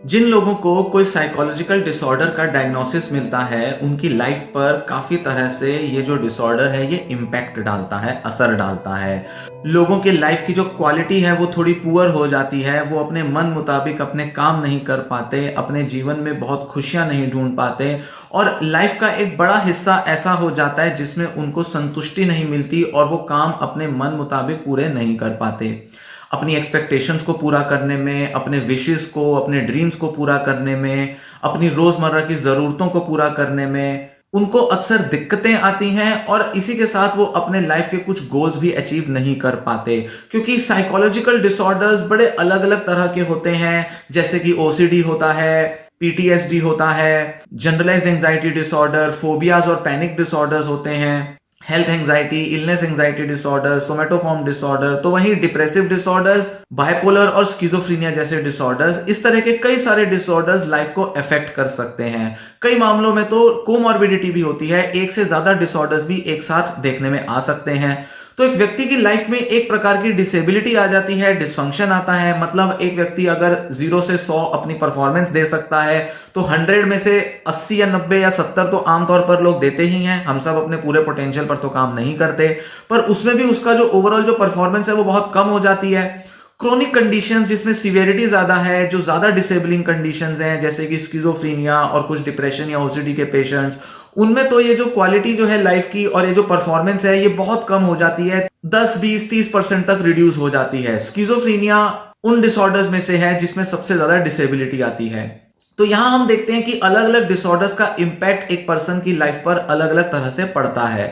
जिन लोगों को कोई साइकोलॉजिकल डिसऑर्डर का डायग्नोसिस मिलता है, उनकी लाइफ पर काफ़ी तरह से ये जो डिसऑर्डर है ये इम्पैक्ट डालता है, असर डालता है। लोगों की लाइफ की जो क्वालिटी है वो थोड़ी पुअर हो जाती है, वो अपने मन मुताबिक अपने काम नहीं कर पाते, अपने जीवन में बहुत खुशियाँ नहीं ढूंढ पाते और लाइफ का एक बड़ा हिस्सा ऐसा हो जाता है जिसमें उनको संतुष्टि नहीं मिलती और वो काम अपने मन मुताबिक पूरे नहीं कर पाते। अपनी एक्सपेक्टेशंस को पूरा करने में, अपने विशेस को, अपने ड्रीम्स को पूरा करने में, अपनी रोजमर्रा की जरूरतों को पूरा करने में उनको अक्सर दिक्कतें आती हैं और इसी के साथ वो अपने लाइफ के कुछ गोल्स भी अचीव नहीं कर पाते। क्योंकि साइकोलॉजिकल डिसऑर्डर्स बड़े अलग अलग तरह के होते हैं, जैसे कि ओसीडी होता है, पीटीएसडी होता है, जनरलाइज्ड एंजाइटी डिसऑर्डर, फोबियाज और पैनिक डिसऑर्डर्स होते हैं, health anxiety, illness anxiety disorder, somatoform disorder. तो वहीं डिप्रेसिव डिसऑर्डर्स, बाइपोलर और स्किज़ोफ्रेनिया जैसे डिसऑर्डर्स, इस तरह के कई सारे डिसऑर्डर्स लाइफ को अफेक्ट कर सकते हैं। कई मामलों में तो कोमॉर्बिडिटी भी होती है, एक से ज्यादा डिसऑर्डर्स भी एक साथ देखने में आ सकते हैं। तो एक व्यक्ति की लाइफ में एक प्रकार की डिसेबिलिटी आ जाती है, डिसफंक्शन आता है। मतलब एक व्यक्ति अगर 0 से 100 अपनी परफॉर्मेंस दे सकता है तो 100 में से 80 या 90 या 70 तो आमतौर पर लोग देते ही हैं। हम सब अपने पूरे पोटेंशियल पर तो काम नहीं करते, पर उसमें भी उसका जो ओवरऑल जो परफॉर्मेंस है वो बहुत कम हो जाती है। क्रोनिक कंडीशंस जिसमें सीवियरिटी ज्यादा है, जो ज्यादा डिसेबलिंग कंडीशंस हैं जैसे कि स्किज़ोफ्रेनिया और कुछ डिप्रेशन या ओसीडी के पेशेंट्स, उनमें तो ये जो क्वालिटी जो है लाइफ की और ये जो परफॉर्मेंस है ये बहुत कम हो जाती है, 10 20 30% तक रिड्यूस हो जाती है। स्किज़ोफ्रेनिया उन डिसऑर्डर्स में से है जिसमें सबसे ज्यादा डिसेबिलिटी आती है। तो यहां हम देखते हैं कि अलग अलग डिसऑर्डर्स का इंपैक्ट एक पर्सन की लाइफ पर अलग अलग तरह से पड़ता है।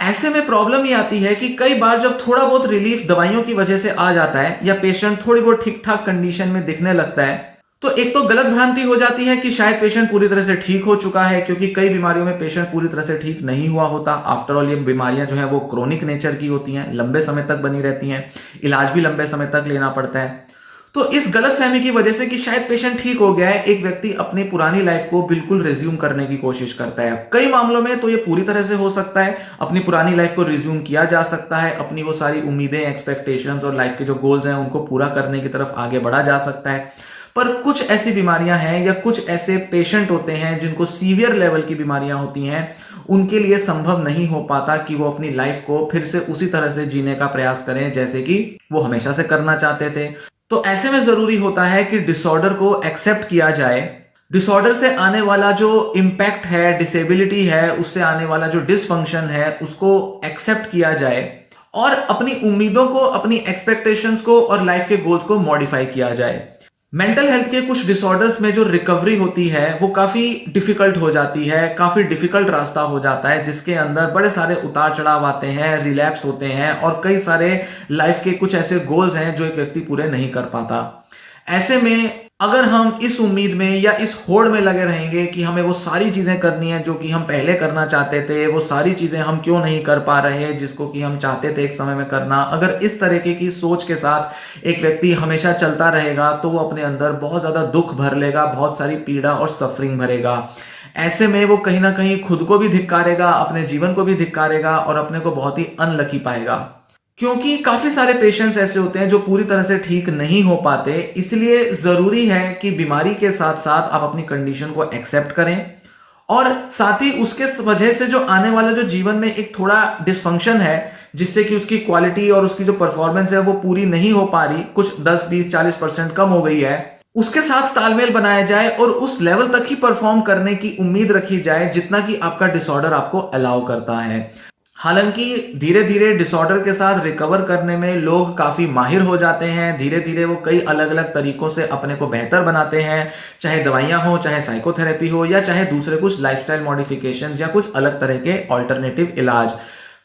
ऐसे में प्रॉब्लम ये आती है कि कई बार जब थोड़ा बहुत रिलीफ दवाइयों की वजह से आ जाता है या पेशेंट थोड़ी बहुत ठीक ठाक कंडीशन में दिखने लगता है, तो एक तो गलत भ्रांति हो जाती है कि शायद पेशेंट पूरी तरह से ठीक हो चुका है, क्योंकि कई बीमारियों में पेशेंट पूरी तरह से ठीक नहीं हुआ होता। आफ्टर ऑल ये बीमारियां जो है वो क्रोनिक नेचर की होती हैं, लंबे समय तक बनी रहती हैं, इलाज भी लंबे समय तक लेना पड़ता है। तो इस गलत फहमी की वजह से कि शायद पेशेंट ठीक हो गया है, एक व्यक्ति अपनी पुरानी लाइफ को बिल्कुल रिज्यूम करने की कोशिश करता है। कई मामलों में तो ये पूरी तरह से हो सकता है, अपनी पुरानी लाइफ को रिज्यूम किया जा सकता है, अपनी वो सारी उम्मीदें, एक्सपेक्टेशंस और लाइफ के जो गोल्स हैं उनको पूरा करने की तरफ आगे बढ़ा जा सकता है। पर कुछ ऐसी बीमारियां हैं या कुछ ऐसे पेशेंट होते हैं जिनको सीवियर लेवल की बीमारियां होती हैं, उनके लिए संभव नहीं हो पाता कि वो अपनी लाइफ को फिर से उसी तरह से जीने का प्रयास करें जैसे कि वो हमेशा से करना चाहते थे। तो ऐसे में जरूरी होता है कि डिसऑर्डर को एक्सेप्ट किया जाए। डिसऑर्डर से आने वाला जो इम्पैक्ट है, डिसेबिलिटी है, उससे आने वाला जो डिसफंक्शन है उसको एक्सेप्ट किया जाए और अपनी उम्मीदों को, अपनी एक्सपेक्टेशंस को और लाइफ के गोल्स को मॉडिफाई किया जाए। मेंटल हेल्थ के कुछ डिसऑर्डर्स में जो रिकवरी होती है वो काफी डिफिकल्ट हो जाती है, काफी डिफिकल्ट रास्ता हो जाता है, जिसके अंदर बड़े सारे उतार चढ़ाव आते हैं, रिलैप्स होते हैं और कई सारे लाइफ के कुछ ऐसे गोल्स हैं जो एक व्यक्ति पूरे नहीं कर पाता। ऐसे में अगर हम इस उम्मीद में या इस होड़ में लगे रहेंगे कि हमें वो सारी चीजें करनी है जो कि हम पहले करना चाहते थे, वो सारी चीजें हम क्यों नहीं कर पा रहे जिसको कि हम चाहते थे एक समय में करना, अगर इस तरीके की सोच के साथ एक व्यक्ति हमेशा चलता रहेगा तो वो अपने अंदर बहुत ज्यादा दुख भर लेगा, बहुत सारी पीड़ा और सफरिंग भरेगा। ऐसे में वो कहीं ना कहीं खुद को भी धिक्कारेगा, अपने जीवन को भी धिक्कारेगा और अपने को बहुत ही अनलकी पाएगा। क्योंकि काफी सारे पेशेंट्स ऐसे होते हैं जो पूरी तरह से ठीक नहीं हो पाते, इसलिए जरूरी है कि बीमारी के साथ साथ आप अपनी कंडीशन को एक्सेप्ट करें और साथ ही उसके वजह से जो आने वाला जो जीवन में एक थोड़ा डिसफंक्शन है जिससे कि उसकी क्वालिटी और उसकी जो परफॉर्मेंस है वो पूरी नहीं हो पा रही, कुछ 10 20 40% कम हो गई है, उसके साथ तालमेल बनाया जाए और उस लेवल तक ही परफॉर्म करने की उम्मीद रखी जाए जितना कि आपका डिसऑर्डर आपको अलाउ करता है। हालांकि धीरे धीरे डिसऑर्डर के साथ रिकवर करने में लोग काफी माहिर हो जाते हैं, धीरे धीरे वो कई अलग अलग तरीकों से अपने को बेहतर बनाते हैं, चाहे दवाइयां हो, चाहे साइकोथेरेपी हो या चाहे दूसरे कुछ लाइफस्टाइल मॉडिफिकेशंस या कुछ अलग तरह के ऑल्टरनेटिव इलाज।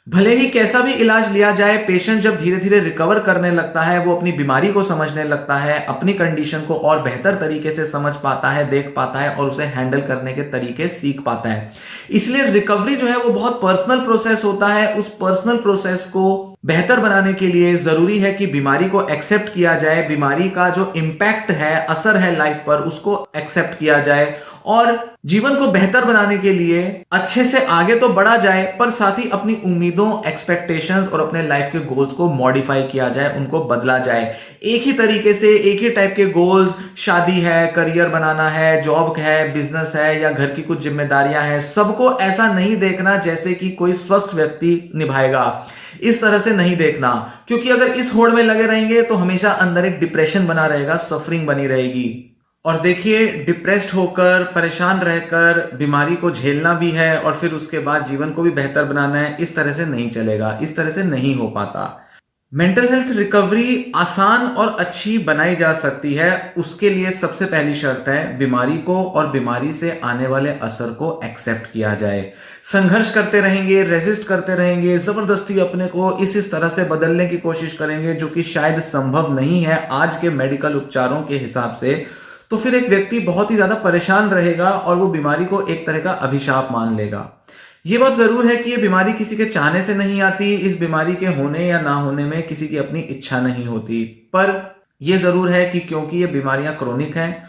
भले ही कैसा भी इलाज लिया जाए, पेशेंट जब धीरे धीरे रिकवर करने लगता है, वो अपनी बीमारी को समझने लगता है, अपनी कंडीशन को और बेहतर तरीके से समझ पाता है, देख पाता है और उसे हैंडल करने के तरीके सीख पाता है। इसलिए रिकवरी जो है वो बहुत पर्सनल प्रोसेस होता है। उस पर्सनल प्रोसेस को बेहतर बनाने के लिए जरूरी है कि बीमारी को एक्सेप्ट किया जाए, बीमारी का जो इम्पैक्ट है, असर है लाइफ पर, उसको एक्सेप्ट किया जाए और जीवन को बेहतर बनाने के लिए अच्छे से आगे तो बढ़ा जाए, पर साथ ही अपनी उम्मीदों, एक्सपेक्टेशंस और अपने लाइफ के गोल्स को मॉडिफाई किया जाए, उनको बदला जाए। एक ही तरीके से एक ही टाइप के गोल्स, शादी है, करियर बनाना है, जॉब है, बिजनेस है या घर की कुछ जिम्मेदारियां हैं, सबको ऐसा नहीं देखना जैसे कि कोई स्वस्थ व्यक्ति निभाएगा। इस तरह से नहीं देखना, क्योंकि अगर इस होड़ में लगे रहेंगे तो हमेशा अंदर एक डिप्रेशन बना रहेगा, सफरिंग बनी रहेगी। और देखिए, डिप्रेस्ड होकर, परेशान रहकर बीमारी को झेलना भी है और फिर उसके बाद जीवन को भी बेहतर बनाना है, इस तरह से नहीं चलेगा, इस तरह से नहीं हो पाता। मेंटल हेल्थ रिकवरी आसान और अच्छी बनाई जा सकती है। उसके लिए सबसे पहली शर्त है बीमारी को और बीमारी से आने वाले असर को एक्सेप्ट किया जाए। संघर्ष करते रहेंगे, रेजिस्ट करते रहेंगे, जबरदस्ती अपने को इस तरह से बदलने की कोशिश करेंगे जो कि शायद संभव नहीं है आज के मेडिकल उपचारों के हिसाब से, तो फिर एक व्यक्ति बहुत ही ज्यादा परेशान रहेगा और वो बीमारी को एक तरह का अभिशाप मान लेगा। ये बात जरूर है कि ये बीमारी किसी के चाहने से नहीं आती, इस बीमारी के होने या ना होने में किसी की अपनी इच्छा नहीं होती, पर यह जरूर है कि क्योंकि ये बीमारियां क्रोनिक हैं,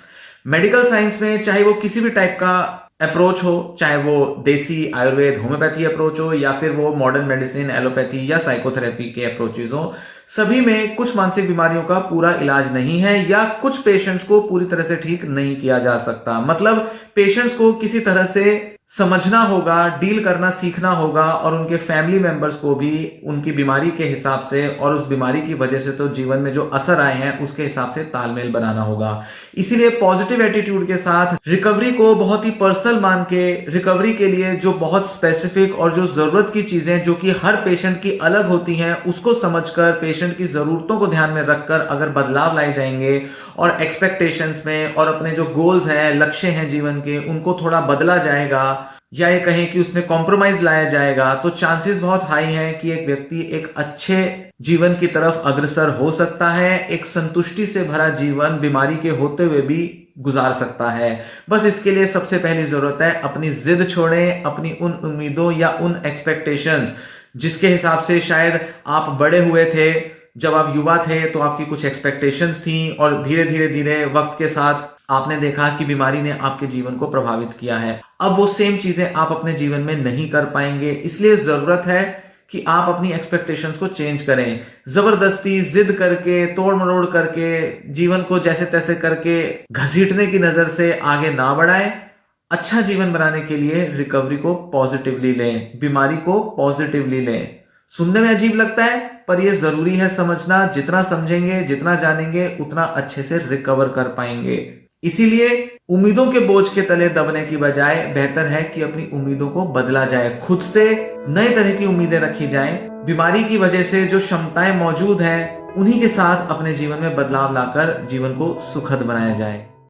मेडिकल साइंस में चाहे वो किसी भी टाइप का अप्रोच हो, चाहे वो देसी आयुर्वेद होम्योपैथी अप्रोच हो या फिर वो मॉडर्न मेडिसिन, एलोपैथी या साइकोथेरेपी के अप्रोचेज हो, सभी में कुछ मानसिक बीमारियों का पूरा इलाज नहीं है या कुछ पेशेंट्स को पूरी तरह से ठीक नहीं किया जा सकता। मतलब पेशेंट्स को किसी तरह से समझना होगा, डील करना सीखना होगा और उनके फैमिली मेंबर्स को भी उनकी बीमारी के हिसाब से और उस बीमारी की वजह से तो जीवन में जो असर आए हैं उसके हिसाब से तालमेल बनाना होगा। इसीलिए पॉजिटिव एटीट्यूड के साथ रिकवरी को बहुत ही पर्सनल मान के, रिकवरी के लिए जो बहुत स्पेसिफिक और जो जरूरत की चीजें जो कि हर पेशेंट की अलग होती हैं उसको समझकर, पेशेंट की जरूरतों को ध्यान में रखकर अगर बदलाव लाए जाएंगे और एक्सपेक्टेशंस में और अपने जो गोल्स हैं, लक्ष्य हैं जीवन के, उनको थोड़ा बदला जाएगा या ये कहें कि उसमें कॉम्प्रोमाइज लाया जाएगा, तो चांसेस बहुत हाई हैं कि एक व्यक्ति एक अच्छे जीवन की तरफ अग्रसर हो सकता है, एक संतुष्टि से भरा जीवन बीमारी के होते हुए भी गुजार सकता है। बस इसके लिए सबसे पहली जरूरत है अपनी जिद छोड़ें, अपनी उन उम्मीदों या उन एक्सपेक्टेशंस जिसके हिसाब से शायद आप बड़े हुए थे, जब आप युवा थे तो आपकी कुछ एक्सपेक्टेशंस थी और धीरे धीरे धीरे वक्त के साथ आपने देखा कि बीमारी ने आपके जीवन को प्रभावित किया है। अब वो सेम चीजें आप अपने जीवन में नहीं कर पाएंगे, इसलिए जरूरत है कि आप अपनी एक्सपेक्टेशंस को चेंज करें। जबरदस्ती जिद करके, तोड़ मरोड़ करके, जीवन को जैसे तैसे करके घसीटने की नजर से आगे ना बढ़ाएं। अच्छा जीवन बनाने के लिए रिकवरी को पॉजिटिवली लें, बीमारी को पॉजिटिवली लें। सुनने में अजीब लगता है पर यह जरूरी है समझना। जितना समझेंगे, जितना जानेंगे, उतना अच्छे से रिकवर कर पाएंगे। इसीलिए उम्मीदों के बोझ के तले दबने की बजाय बेहतर है कि अपनी उम्मीदों को बदला जाए, खुद से नए तरह की उम्मीदें रखी जाएं। बीमारी की वजह से जो क्षमताएं मौजूद हैं उन्हीं के साथ अपने जीवन में बदलाव लाकर जीवन को सुखद बनाया जाए।